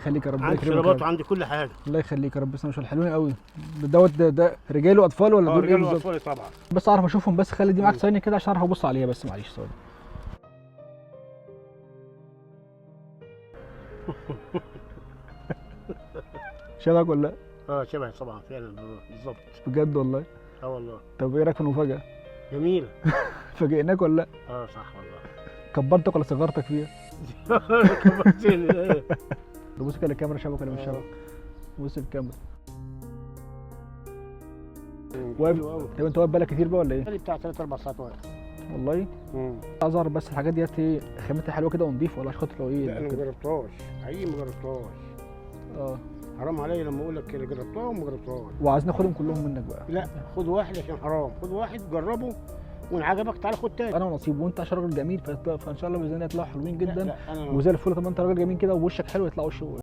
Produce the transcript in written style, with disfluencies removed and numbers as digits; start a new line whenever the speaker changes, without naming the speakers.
يخليك يا رب.
عندي شرابات وعندي كل حاجه.
الله يخليك يا رب. بس انا حلوين قوي. ده رجال واطفال ولا دول ايه
رجال
بالظبط؟
واطفال طبعا.
بس اعرف اشوفهم. بس خلي دي معاك ثانيه كده عشان اعرف ابص عليها. بس معلش ثواني. شبهك ولا لا؟
شبه طبعا فعلا بالظبط.
بجد والله؟
والله.
طب ايه رايك في المفاجاه؟
جميله.
فاجئناك ولا لا؟
صح والله.
كبرتك ولا صغرتك فيها؟
كبرتني.
بص كده الكاميرا شبك ولا مش شبك؟ بص الكاميرا. واقف. طب انت واقف بالك كتير بقى ولا ايه؟
بقالي بتاع 3 4 ساعات واقف.
والله؟ عايز اعرف بس الحاجات ديت ايه خامتها حلوه كده ونضيفه ولا عشان خاطر لو ايه؟
لا انا ما جربتهاش، حقيقي ما جربتهاش. حرام عليا لما اقول لك كده جربتها وما جربتهاش.
وعايزين ناخدهم كلهم منك بقى.
لا خد واحد عشان حرام، خد واحد جربه وان عجبك تعالى خد تاني.
انا ونصيب وانت عشان راجل جميل فان شاء الله باذن الله يطلعوا حلوين جدا.
لا
وزي الفل. طب انت راجل جميل كده ووشك حلو يطلعوا وشه